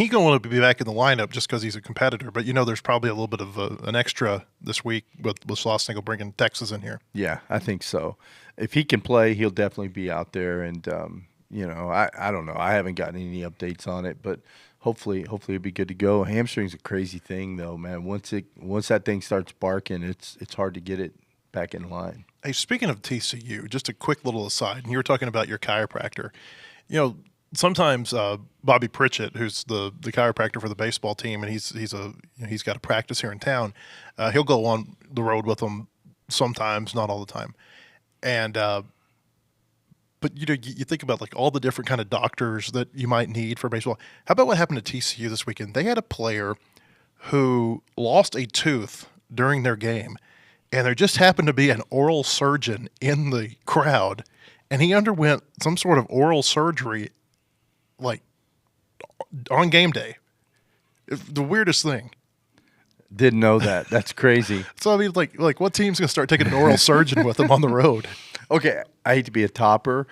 to want to be back in the lineup just because he's a competitor. But there's probably a little bit of an extra this week with Schlossnagle bringing Texas in here. Yeah, I think so. If he can play, he'll definitely be out there. And I don't know. I haven't gotten any updates on it, but hopefully it'll be good to go. Hamstring's a crazy thing, though, man. Once that thing starts barking, it's hard to get it back in line. Hey, speaking of TCU, just a quick little aside. And you were talking about your chiropractor. Sometimes Bobby Pritchett, who's the chiropractor for the baseball team, and he's got a practice here in town. He'll go on the road with them sometimes, not all the time. And but you think about like all the different kind of doctors that you might need for baseball. How about what happened to TCU this weekend? They had a player who lost a tooth during their game, and there just happened to be an oral surgeon in the crowd, and he underwent some sort of oral surgery like on game day. The weirdest thing. Didn't know that. That's crazy. So I mean, like what team's gonna start taking an oral surgeon with them on the road? Okay, I hate to be a topper,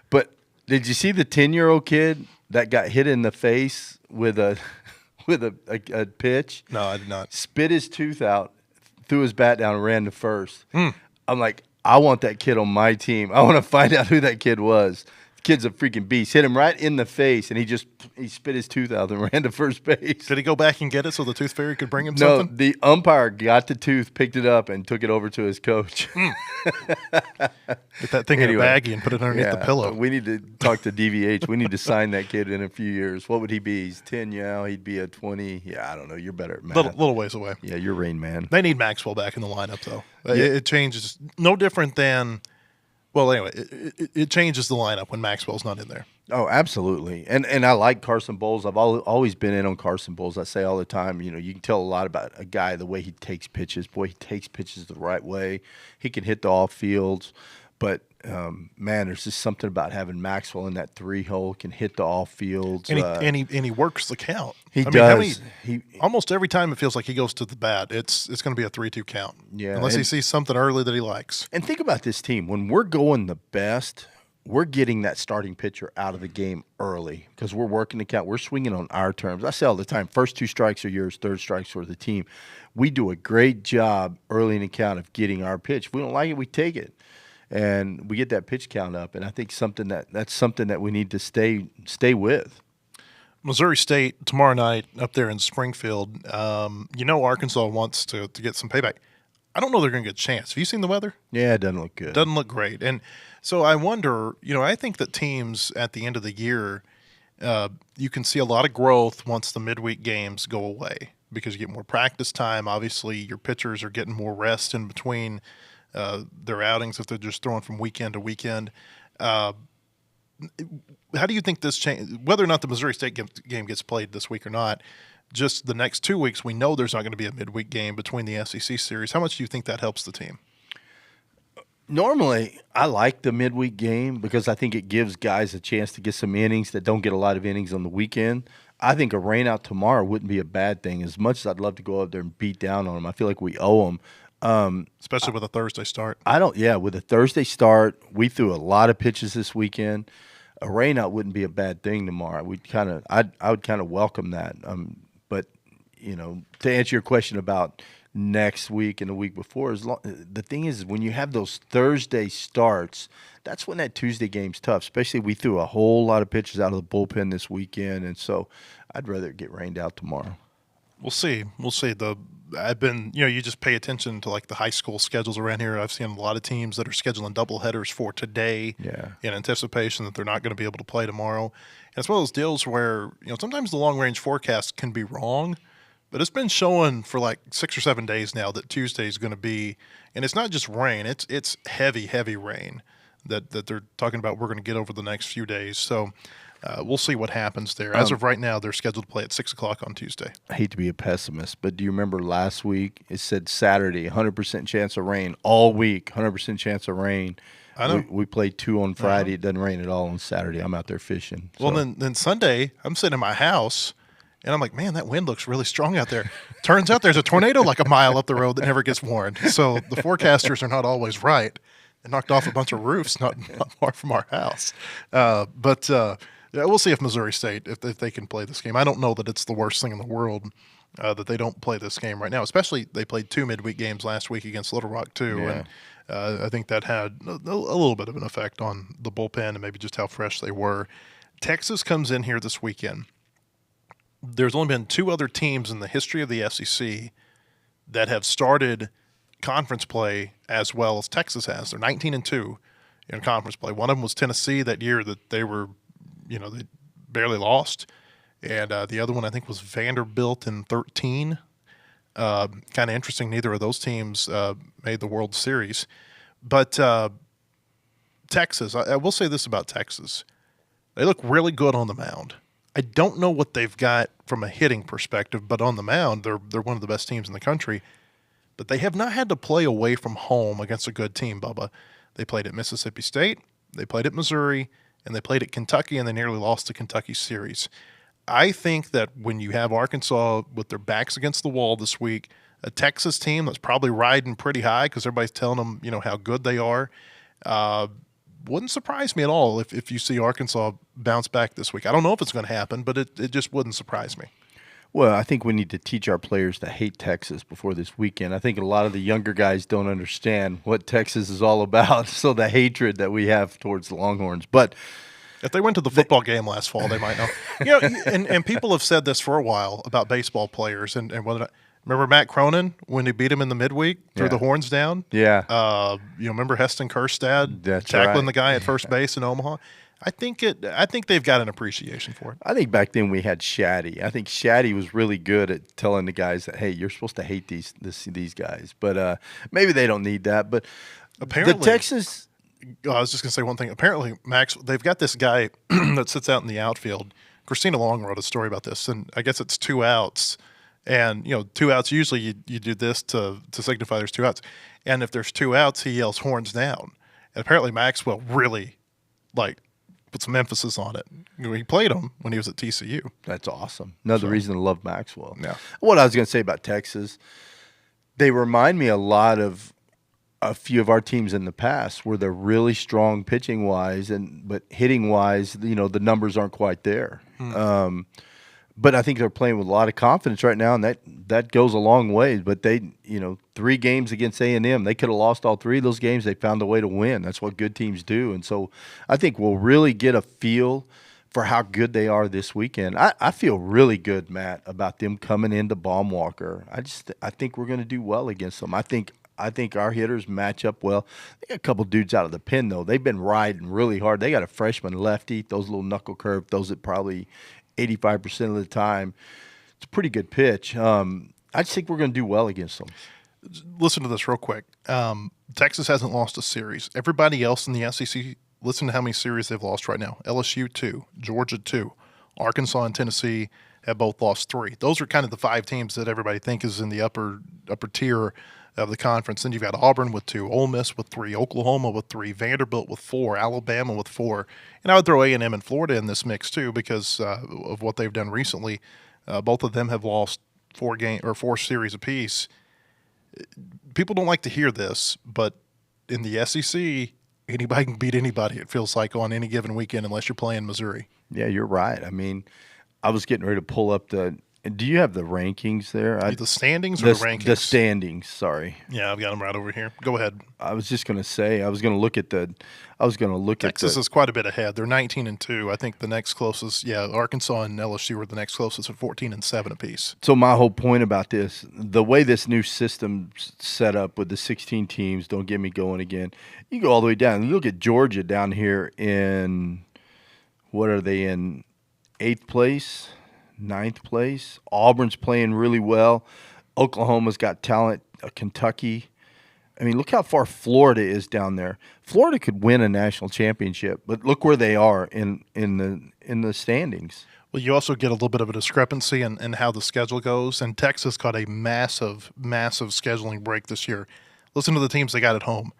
but did you see the 10-year-old kid that got hit in the face with a pitch? No, I did not. Spit his tooth out, threw his bat down, and ran to first. I'm like, I want that kid on my team. I want to find out who that kid was. The kid's a freaking beast. Hit him right in the face, and he spit his tooth out and ran to first base. Did he go back and get it so the tooth fairy could bring him No, something? the umpire got the tooth, picked it up, and took it over to his coach. Get that thing in a baggie and put it underneath the pillow. We need to talk to DVH. We need to sign that kid in a few years. What would he be? He's 10 now. He'd be a 20. Yeah, I don't know. You're better at math. Little ways away. Yeah, you're Rain Man. They need Maxwell back in the lineup, though. It changes. No different than – well, anyway, it changes the lineup when Maxwell's not in there. Oh, absolutely. And I like Carson Bowles. I've always been in on Carson Bowles. I say all the time, you can tell a lot about a guy, the way he takes pitches. Boy, he takes pitches the right way. He can hit the off fields. But man, there's just something about having Maxwell in that 3-hole, can hit the all fields. And he works the count. He does. Almost every time it feels like he goes to the bat, it's going to be a 3-2 count. Yeah, unless he sees something early that he likes. And think about this team. When we're going the best, we're getting that starting pitcher out of the game early because we're working the count. We're swinging on our terms. I say all the time, first 2 strikes are yours, third strikes are the team. We do a great job early in the count of getting our pitch. If we don't like it, we take it. And we get that pitch count up. And I think that's something that we need to stay with. Missouri State tomorrow night up there in Springfield. Arkansas wants to get some payback. I don't know they're going to get a chance. Have you seen the weather? Yeah, it doesn't look good. Doesn't look great. And so I wonder, I think that teams at the end of the year, you can see a lot of growth once the midweek games go away because you get more practice time. Obviously, your pitchers are getting more rest in between their outings if they're just throwing from weekend to weekend. How do you think this change, whether or not the Missouri State game gets played this week or not, just the next 2 weeks, we know there's not going to be a midweek game between the SEC series. How much do you think that helps the team? Normally, I like the midweek game because I think it gives guys a chance to get some innings that don't get a lot of innings on the weekend. I think a rain out tomorrow wouldn't be a bad thing. As much as I'd love to go up there and beat down on them, I feel like we owe them. Especially with a Thursday start. With a Thursday start, we threw a lot of pitches this weekend. A rain out wouldn't be a bad thing tomorrow. I would kind of welcome that. But to answer your question about next week and the week before, the thing is when you have those Thursday starts, that's when that Tuesday game's tough. Especially we threw a whole lot of pitches out of the bullpen this weekend, and so I'd rather it get rained out tomorrow. We'll see. I've been, you just pay attention to like the high school schedules around here. I've seen a lot of teams that are scheduling double headers for today in anticipation that they're not going to be able to play tomorrow. And it's one of those deals where, sometimes the long range forecast can be wrong, but it's been showing for like 6 or 7 days now that Tuesday is going to be, and it's not just rain, it's heavy, heavy rain that they're talking about we're going to get over the next few days. So we'll see what happens there. As of right now, they're scheduled to play at 6 o'clock on Tuesday. I hate to be a pessimist, but do you remember last week it said Saturday, 100% chance of rain all week, 100% chance of rain. I know. We played 2 on Friday. It doesn't rain at all on Saturday. I'm out there fishing. Well, then Sunday, I'm sitting in my house, and I'm like, man, that wind looks really strong out there. Turns out there's a tornado like a mile up the road that never gets warned. So the forecasters are not always right. They knocked off a bunch of roofs not far from our house. But we'll see if Missouri State, if they can play this game. I don't know that it's the worst thing in the world that they don't play this game right now, especially they played 2 midweek games last week against Little Rock too. Yeah. And I think that had a little bit of an effect on the bullpen and maybe just how fresh they were. Texas comes in here this weekend. There's only been 2 other teams in the history of the SEC that have started conference play as well as Texas has. They're 19-2 in conference play. One of them was Tennessee that year that they were, they barely lost. And the other one I think was Vanderbilt in 13. Kind of interesting. Neither of those teams made the World Series. But Texas, I will say this about Texas. They look really good on the mound. I don't know what they've got from a hitting perspective, but on the mound, they're one of the best teams in the country. But they have not had to play away from home against a good team, Bubba. They played at Mississippi State, they played at Missouri, and they played at Kentucky, and they nearly lost the Kentucky series. I think that when you have Arkansas with their backs against the wall this week, a Texas team that's probably riding pretty high because everybody's telling them, how good they are, wouldn't surprise me at all if you see Arkansas bounce back this week. I don't know if it's going to happen, but it just wouldn't surprise me. Well, I think we need to teach our players to hate Texas before this weekend. I think a lot of the younger guys don't understand what Texas is all about, so the hatred that we have towards the Longhorns. But if they went to the football game last fall, they might know. And people have said this for a while about baseball players and whether remember Matt Cronin when he beat him in the midweek, threw the horns down? Yeah. Remember Heston Kjerstad That's tackling right. the guy at first base in Omaha? I think they've got an appreciation for it. I think back then we had Shaddy. I think Shaddy was really good at telling the guys that, hey, you're supposed to hate these guys. But maybe they don't need that. But apparently, the Texas. I was just going to say one thing. Apparently, Max, they've got this guy that sits out in the outfield. Christina Long wrote a story about this, and I guess it's 2 outs. And, 2 outs, usually you do this to signify there's 2 outs. And if there's 2 outs, he yells horns down. And apparently Maxwell really put some emphasis on it. He played him when he was at TCU. That's awesome. Another reason to love Maxwell. Yeah. What I was going to say about Texas, they remind me a lot of a few of our teams in the past where they're really strong pitching wise, but hitting wise, the numbers aren't quite there. But I think they're playing with a lot of confidence right now, and that goes a long way. But they, 3 games against A&M, they could have lost all 3 of those games. They found a way to win. That's what good teams do. And so I think we'll really get a feel for how good they are this weekend. I feel really good, Matt, about them coming into Baumwalker. I think we're going to do well against them. I think our hitters match up well. They got a couple dudes out of the pen, though. They've been riding really hard. They got a freshman lefty, those little knuckle curve, those at probably 85% of the time. It's a pretty good pitch. I just think we're going to do well against them. Listen to this real quick. Texas hasn't lost a series. Everybody else in the SEC, listen to how many series they've lost right now. LSU 2, Georgia 2, Arkansas and Tennessee have both lost 3. Those are kind of the 5 teams that everybody think is in the upper tier of the conference. Then you've got Auburn with 2, Ole Miss with 3, Oklahoma with 3, Vanderbilt with 4, Alabama with 4. And I would throw A&M and Florida in this mix too because of what they've done recently. Both of them have lost 4 series apiece. People don't like to hear this, but in the SEC, anybody can beat anybody, it feels like, on any given weekend unless you're playing Missouri. Yeah, you're right. I mean, I was getting ready to pull up do you have the rankings there? The standings or the rankings? The standings, sorry. Yeah, I've got them right over here. Go ahead. I was just going to say, I was going to look at Texas is quite a bit ahead. They're 19-2. I think the next closest, Arkansas and LSU are the next closest at 14-7 apiece. So my whole point about this, the way this new system's set up with the 16 teams, don't get me going again. You go all the way down. You look at Georgia down here in, what are they in, 8th place? 9th place. Auburn's playing really well. Oklahoma's got talent. Kentucky. I mean, look how far Florida is down there. Florida could win a national championship, but look where they are in the standings. Well, you also get a little bit of a discrepancy in how the schedule goes, and Texas got a massive, massive scheduling break this year. Listen to the teams they got at home.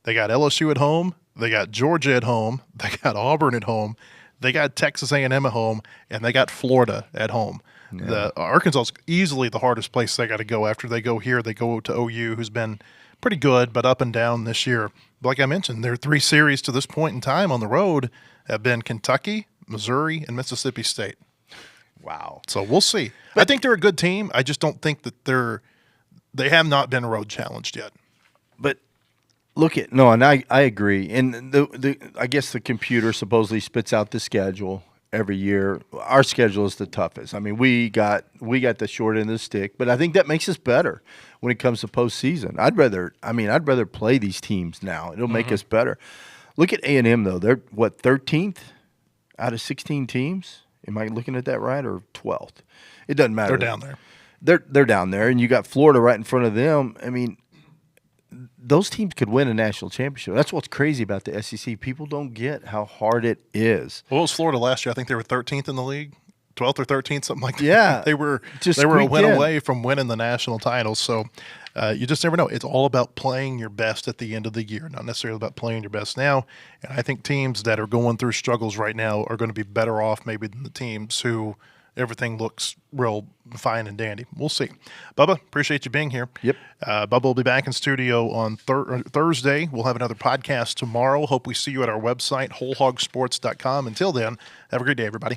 They got LSU at home. They got Georgia at home. They got Auburn at home. They got Texas A&M at home, and they got Florida at home. Yeah. Arkansas is easily the hardest place they got to go. After they go here, they go to OU, who's been pretty good, but up and down this year. But like I mentioned, their 3 series to this point in time on the road have been Kentucky, Missouri, and Mississippi State. Wow. So we'll see. But I think they're a good team. I just don't think that they have not been road challenged yet. But and I agree. And I guess the computer supposedly spits out the schedule every year. Our schedule is the toughest. I mean, we got the short end of the stick, but I think that makes us better when it comes to postseason. I'd rather play these teams now. It'll make us better. Look at A&M though. They're 13th out of 16 teams. Am I looking at that right, or 12th? It doesn't matter. They're down there. They're down there, and you got Florida right in front of them. I mean, those teams could win a national championship. That's what's crazy about the SEC. People don't get how hard it is. Well, it was Florida last year. I think they were 13th in the league, 12th or 13th, something like that. Yeah, they were a win away from winning the national title. So you just never know. It's all about playing your best at the end of the year, not necessarily about playing your best now. And I think teams that are going through struggles right now are going to be better off maybe than the teams who everything looks real fine and dandy. We'll see. Bubba, appreciate you being here. Yep. Bubba will be back in studio on Thursday. We'll have another podcast tomorrow. Hope we see you at our website, wholehogsports.com. Until then, have a great day, everybody.